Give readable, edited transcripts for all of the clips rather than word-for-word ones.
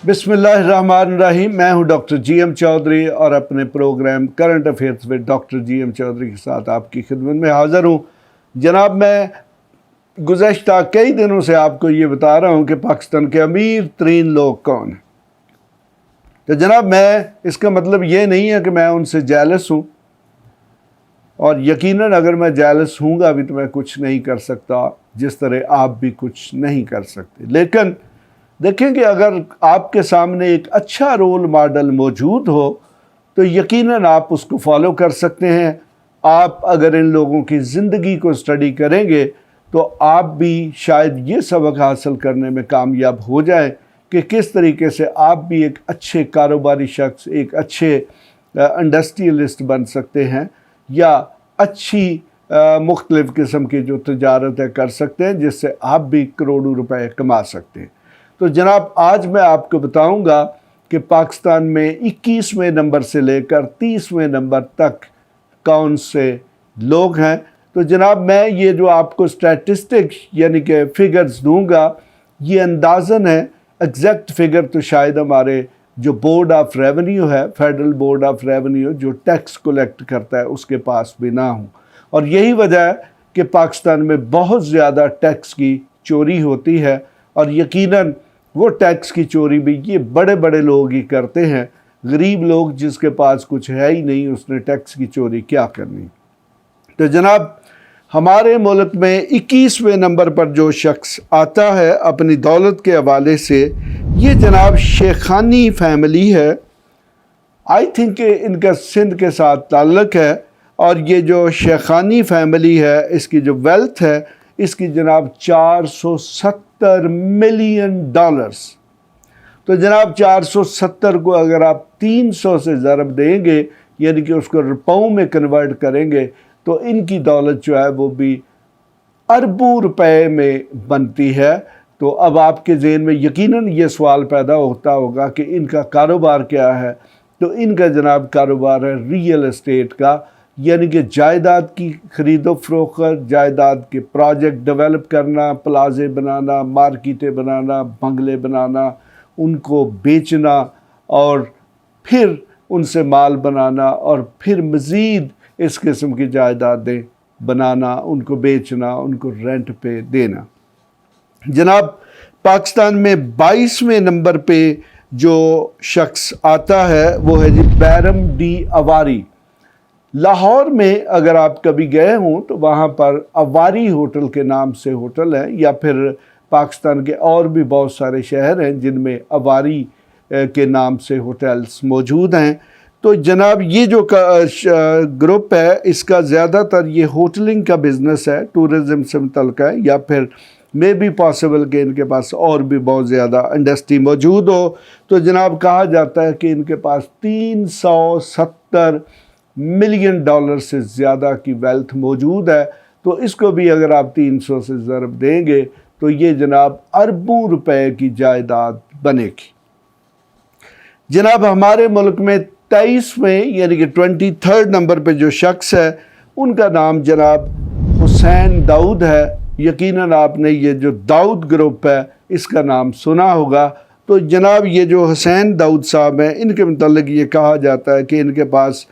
बिस्मिल्लाहिर्रहमानिर्रहीम। मैं हूं डॉक्टर GM चौधरी और अपने programme current affairs with doctor GM Chaudhry के साथ आपकी खिदमत में हाज़िर हूं। जनाब, मैं गुज़श्ता कई दिनों से आपको ये बता रहा हूं कि पाकिस्तान के अमीर तरीन लोग कौन हैं। तो जनाब, मैं इसका मतलब ये नहीं है कि मैं उनसे जेलस हूं, और यकीनन अगर मैं जेलस हूँगा भी तो मैं कुछ नहीं कर सकता, जिस तरह आप भी कुछ नहीं कर सकते। लेकिन देखें कि अगर आपके सामने एक अच्छा रोल मॉडल मौजूद हो तो यकीनन आप उसको फॉलो कर सकते हैं। आप अगर इन लोगों की ज़िंदगी को स्टडी करेंगे तो आप भी शायद ये सबक हासिल करने में कामयाब हो जाएं कि किस तरीके से आप भी एक अच्छे कारोबारी शख्स, एक अच्छे इंडस्ट्रियलिस्ट बन सकते हैं, या अच्छी मुख्तलिफ़ किस्म की जो तजारतें कर सकते हैं जिससे आप भी करोड़ों रुपए कमा सकते हैं। तो जनाब, आज मैं आपको बताऊंगा कि पाकिस्तान में 21वें नंबर से लेकर 30वें नंबर तक कौन से लोग हैं। तो जनाब, मैं ये जो आपको स्टैटिस्टिक्स यानी कि फ़िगर्स दूंगा, ये अंदाज़न है। एग्जैक्ट फ़िगर तो शायद हमारे जो बोर्ड ऑफ रेवेन्यू है, फेडरल बोर्ड ऑफ रेवेन्यू जो टैक्स कलेक्ट करता है, उसके पास भी ना हूँ। और यही वजह है कि पाकिस्तान में बहुत ज़्यादा टैक्स की चोरी होती है, और यकीनन वो टैक्स की चोरी भी ये बड़े बड़े लोग ही करते हैं। गरीब लोग जिसके पास कुछ है ही नहीं, उसने टैक्स की चोरी क्या करनी। तो जनाब, हमारे मुल्क में 21वें नंबर पर जो शख्स आता है अपनी दौलत के हवाले से, ये जनाब शेखानी फैमिली है। आई थिंक इनका सिंध के साथ ताल्लुक़ है, और ये जो शेखानी फैमिली है, इसकी जो वेल्थ है, इसकी जनाब $470 मिलियन। तो जनाब 470 को अगर आप 300 से ज़रब देंगे, यानी कि उसको रुपयों में कन्वर्ट करेंगे, तो इनकी दौलत जो है वो भी अरबों रुपए में बनती है। तो अब आपके ज़हन में यकीनन ये सवाल पैदा होता होगा कि इनका कारोबार क्या है। तो इनका जनाब कारोबार है रियल एस्टेट का, यानी कि जायदाद की ख़रीदो फरोख्त, जायदाद के प्रोजेक्ट डेवलप करना, प्लाजे बनाना, मार्केटें बनाना, बंगले बनाना, उनको बेचना और फिर उनसे माल बनाना, और फिर मज़ीद इस किस्म की जायदादें बनाना, उनको बेचना, उनको रेंट पे देना। जनाब, पाकिस्तान में 22वें नंबर पे जो शख्स आता है वो है जी बैरम डी अवारी। लाहौर में अगर आप कभी गए हों तो वहाँ पर अवारी होटल के नाम से होटल है, या फिर पाकिस्तान के और भी बहुत सारे शहर हैं जिनमें अवारी के नाम से होटल्स मौजूद हैं। तो जनाब, ये जो ग्रुप है, इसका ज़्यादातर ये होटलिंग का बिज़नेस है, टूरिज़म से मुतल्लिक़ है, या फिर मे भी पॉसिबल कि इनके पास और भी बहुत ज़्यादा इंडस्ट्री मौजूद हो। तो जनाब, कहा जाता है कि इनके पास $370 मिलियन से ज़्यादा की वेल्थ मौजूद है। तो इसको भी अगर आप 300 से ज़रब देंगे तो ये जनाब अरबों रुपए की जायदाद बनेगी। जनाब, हमारे मुल्क में 23वें यानी कि 23rd नंबर पे जो शख्स है, उनका नाम जनाब हुसैन दाऊद है। यकीनन आपने ये जो दाऊद ग्रुप है इसका नाम सुना होगा। तो जनाब, ये जो हुसैन दाऊद साहब हैं, इनके मुताल्लिक़ ये कहा जाता है कि इनके पास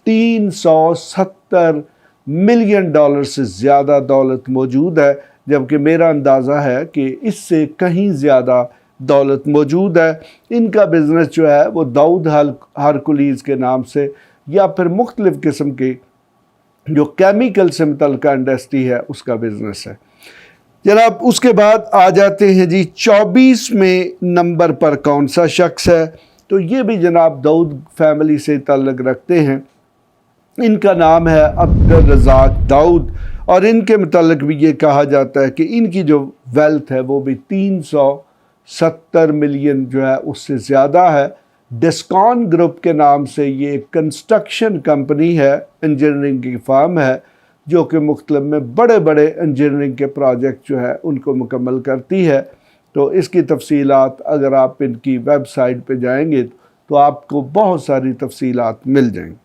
$370 मिलियन से ज़्यादा दौलत मौजूद है, जबकि मेरा अंदाज़ा है कि इससे कहीं ज़्यादा दौलत मौजूद है। इनका बिज़नेस जो है वो दाऊद हरकुलीज़ के नाम से, या फिर मुख्तलिफ़ किस्म की जो केमिकल से मुतल्लिक़ इंडस्ट्री है उसका बिज़नेस है। जनाब, उसके बाद आ जाते हैं जी 24वें नंबर पर कौन सा शख्स है। तो ये भी जनाब दाऊद फैमिली से ताल्लुक़ रखते हैं। इनका नाम है अब्दुल रज़ाक दाऊद, और इनके मुताल्लिक़ भी ये कहा जाता है कि इनकी जो वेल्थ है वो भी 370 मिलियन जो है उससे ज़्यादा है। डिस्कॉन ग्रुप के नाम से ये कंस्ट्रक्शन कंपनी है, इंजीनियरिंग की फर्म है, जो कि मुख्तलिफ में बड़े बड़े इंजीनियरिंग के प्रोजेक्ट जो है उनको मुकम्मल करती है। तो इसकी तफसीलात अगर आप इनकी वेबसाइट पे जाएंगे तो आपको बहुत सारी तफसीलात मिल जाएंगी।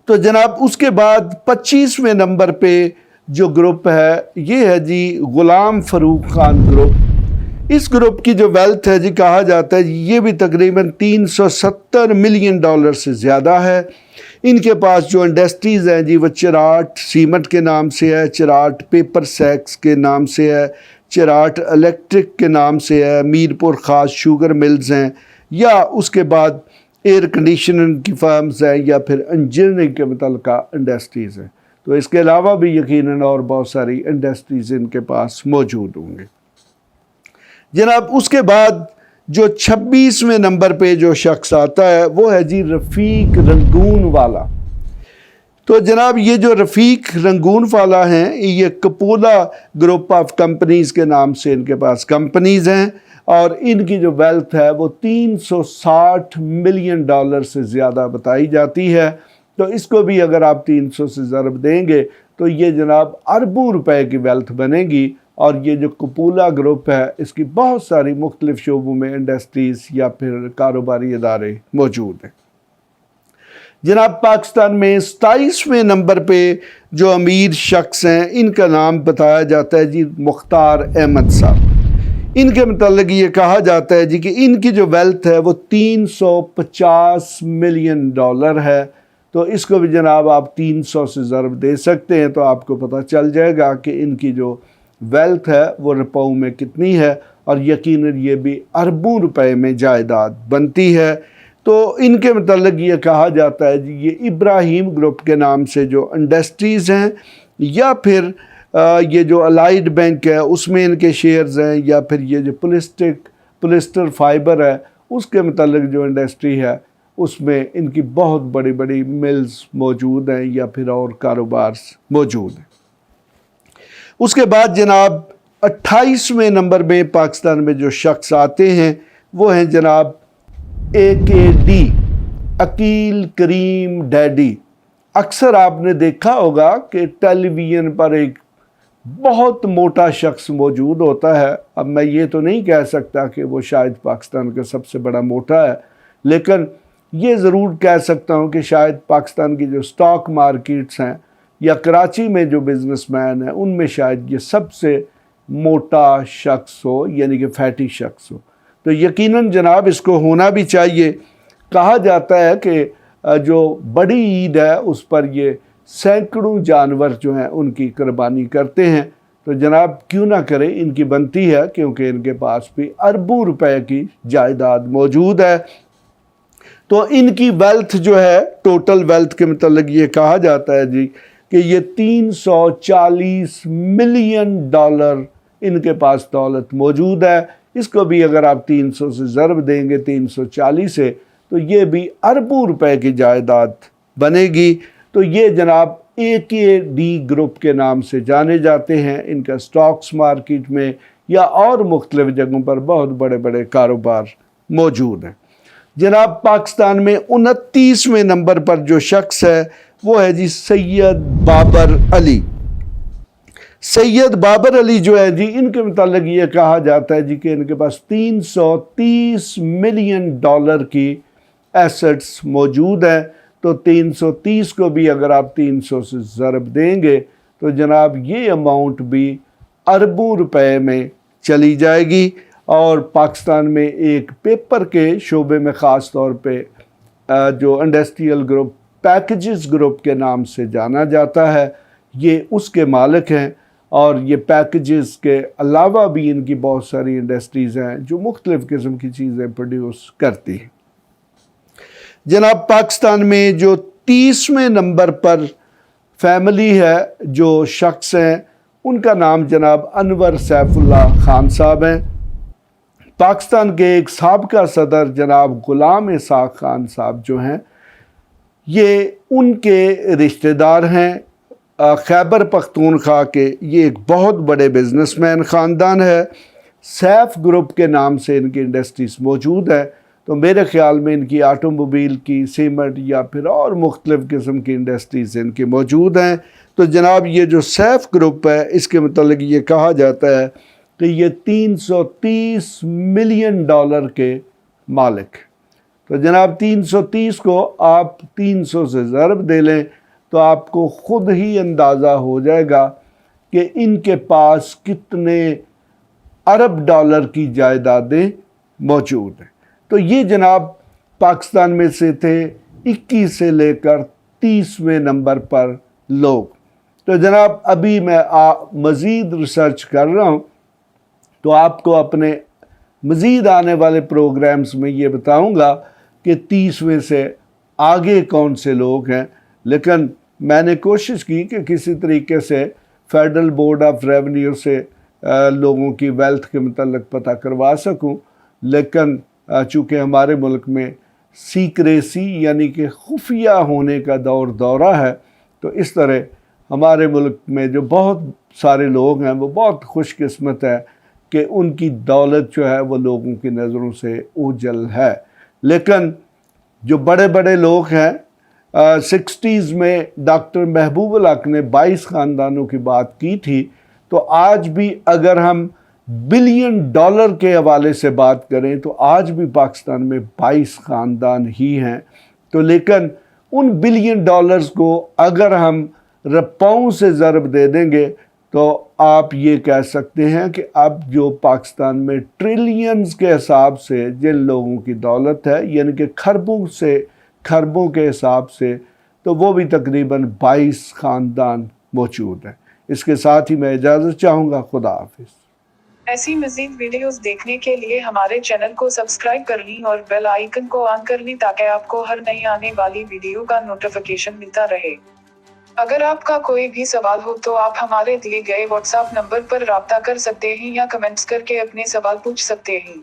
तो जनाब, उसके बाद 25वें नंबर पे जो ग्रुप है ये है जी ग़ुलाम फ़ारूक ख़ान ग्रुप। اس گروپ کی جو ویلتھ ہے جی کہا جاتا ہے یہ بھی تقریباً $370 ملین سے زیادہ ہے۔ ان کے پاس جو انڈسٹریز ہیں جی وہ چراٹ سیمنٹ کے نام سے ہے، چراٹ پیپر سیکس کے نام سے ہے، چراٹ الیکٹرک کے نام سے ہے، میرپور خاص شوگر ملز ہیں، یا اس کے بعد ایئر کنڈیشننگ کی فرمز ہیں، یا پھر انجینئرنگ کے متعلقہ انڈسٹریز ہیں۔ تو اس کے علاوہ بھی یقیناً اور بہت ساری انڈسٹریز ان کے پاس موجود ہوں گے۔ جناب اس کے بعد جو 26ویں نمبر پہ جو شخص آتا ہے وہ ہے جی رفیق رنگون والا۔ تو جناب یہ جو رفیق رنگون والا ہیں یہ کپولا گروپ آف کمپنیز کے نام سے ان کے پاس کمپنیز ہیں، اور ان کی جو ویلتھ ہے وہ $360 ملین سے زیادہ بتائی جاتی ہے۔ تو اس کو بھی اگر آپ 300 سے ضرب دیں گے تو یہ جناب اربوں روپے کی ویلتھ بنے گی، اور یہ جو کپولا گروپ ہے اس کی بہت ساری مختلف شعبوں میں انڈسٹریز یا پھر کاروباری ادارے موجود ہیں۔ جناب پاکستان میں 27ویں نمبر پہ جو امیر شخص ہیں ان کا نام بتایا جاتا ہے جی مختار احمد صاحب۔ ان کے متعلق یہ کہا جاتا ہے جی کہ ان کی جو ویلتھ ہے وہ $350 ملین ہے۔ تو اس کو بھی جناب آپ 300 سے ضرب دے سکتے ہیں تو آپ کو پتہ چل جائے گا کہ ان کی جو ویلتھ ہے وہ روپوں میں کتنی ہے، اور یقیناً یہ بھی اربوں روپے میں جائیداد بنتی ہے۔ تو ان کے متعلق یہ کہا جاتا ہے جی یہ ابراہیم گروپ کے نام سے جو انڈسٹریز ہیں، یا پھر یہ جو الائیڈ بینک ہے اس میں ان کے شیئرز ہیں، یا پھر یہ جو پولیسٹر فائبر ہے اس کے متعلق جو انڈسٹری ہے اس میں ان کی بہت بڑی بڑی ملز موجود ہیں، یا پھر اور کاروبار موجود ہیں۔ اس کے بعد جناب 28ویں نمبر میں پاکستان میں جو شخص آتے ہیں وہ ہیں جناب AKD، عقیل کریم ڈیڈی۔ اکثر آپ نے دیکھا ہوگا کہ ٹیلی ویژن پر ایک بہت موٹا شخص موجود ہوتا ہے۔ اب میں یہ تو نہیں کہہ سکتا کہ وہ شاید پاکستان کا سب سے بڑا موٹا ہے، لیکن یہ ضرور کہہ سکتا ہوں کہ شاید پاکستان کی جو سٹاک مارکیٹس ہیں یا کراچی میں جو بزنس مین ہیں ان میں شاید یہ سب سے موٹا شخص ہو، یعنی کہ فیٹی شخص ہو۔ تو یقیناً جناب اس کو ہونا بھی چاہیے۔ کہا جاتا ہے کہ جو بڑی عید ہے اس پر یہ سینکڑوں جانور جو ہیں ان کی قربانی کرتے ہیں۔ تو جناب کیوں نہ کریں، ان کی بنتی ہے، کیونکہ ان کے پاس بھی اربوں روپے کی جائیداد موجود ہے۔ تو ان کی ویلتھ جو ہے ٹوٹل ویلتھ کے متعلق یہ کہا جاتا ہے جی کہ یہ $340 ملین ان کے پاس دولت موجود ہے۔ اس کو بھی اگر آپ 300 سے ضرب دیں گے 340 سے تو یہ بھی اربوں روپے کی جائیداد بنے گی۔ تو یہ جناب AKD گروپ کے نام سے جانے جاتے ہیں۔ ان کا سٹاکس مارکیٹ میں یا اور مختلف جگہوں پر بہت بڑے بڑے کاروبار موجود ہیں۔ جناب پاکستان میں 29ویں نمبر پر جو شخص ہے وہ ہے جی سید بابر علی۔ سید بابر علی جو ہے جی ان کے متعلق یہ کہا جاتا ہے جی کہ ان کے پاس $330 ملین کی ایسٹس موجود ہیں۔ تو 330 کو بھی اگر آپ 300 سے ضرب دیں گے تو جناب یہ اماؤنٹ بھی اربوں روپے میں چلی جائے گی۔ اور پاکستان میں ایک پیپر کے شعبے میں خاص طور پہ جو انڈسٹریل گروپ پیکیجز گروپ کے نام سے جانا جاتا ہے، یہ اس کے مالک ہیں۔ اور یہ پیکیجز کے علاوہ بھی ان کی بہت ساری انڈسٹریز ہیں جو مختلف قسم کی چیزیں پروڈیوس کرتی ہیں۔ جناب پاکستان میں جو 30ویں نمبر پر فیملی ہے جو شخص ہیں ان کا نام جناب انور سیف اللہ خان صاحب ہیں۔ پاکستان کے ایک سابقہ صدر جناب غلام اسحاق خان صاحب جو ہیں یہ ان کے رشتہ دار ہیں خیبر پختونخوا کے۔ یہ ایک بہت بڑے بزنس مین خاندان ہے۔ سیف گروپ کے نام سے ان کی انڈسٹریز موجود ہے۔ تو میرے خیال میں ان کی آٹو موبائل کی، سیمنٹ یا پھر اور مختلف قسم کی انڈسٹریز ان کی موجود ہیں۔ تو جناب یہ جو سیف گروپ ہے اس کے متعلق یہ کہا جاتا ہے کہ یہ $330 ملین کے مالک۔ تو جناب 330 کو آپ 300 سے ضرب دے لیں تو آپ کو خود ہی اندازہ ہو جائے گا کہ ان کے پاس کتنے अरब डॉलर की जायदादें मौजूद हैं। तो ये जनाब पाकिस्तान में से थे 21 से लेकर 30वें नंबर पर लोग। तो जनाब अभी मैं मज़ीद रिसर्च कर रहा हूँ, तो आपको अपने मज़ीद आने वाले प्रोग्राम्स में ये बताऊँगा कि 30वें से आगे कौन से लोग हैं। लेकिन मैंने कोशिश की कि किसी तरीके से फेडरल बोर्ड ऑफ रेवेन्यू से लोगों की वेल्थ के मतलब पता करवा सकूं, लेकिन चूँकि हमारे मुल्क में सीक्रेसी यानी कि खुफिया होने का दौरा है, तो इस तरह हमारे मुल्क में जो बहुत सारे लोग हैं वो बहुत खुशकिस्मत है कि उनकी दौलत जो है वो लोगों की नज़रों से ओझल है। लेकिन जो बड़े बड़े लोग हैं, 60s में डॉक्टर महबूबुल हक ने 22 ख़ानदानों की बात की थी, तो आज भी अगर हम बिलियन डॉलर के हवाले से बात करें तो आज भी पाकिस्तान में 22 ख़ानदान ही हैं। तो लेकिन उन बिलियन डॉलर्स को अगर हम रुपयों से ज़रब दे देंगे तो आप ये कह सकते हैं कि अब जो पाकिस्तान में ट्रिलियंस के हिसाब से जिन लोगों की दौलत है, यानी कि खरबों से खरबों के हिसाब से, तो वो भी तकरीबन 22 ख़ानदान मौजूद हैं। इसके साथ ही मैं इजाज़त चाहूँगा। खुदा हाफिज़। ऐसी मज़ीद वीडियोस देखने के लिए हमारे चैनल को सब्सक्राइब कर लीं और बेल आइकन को ऑन कर लीं ताकि आपको हर नई आने वाली वीडियो का नोटिफिकेशन मिलता रहे। अगर आपका कोई भी सवाल हो तो आप हमारे दिए गए व्हाट्सएप नंबर पर राब्ता कर सकते हैं या कमेंट्स करके अपने सवाल पूछ सकते हैं।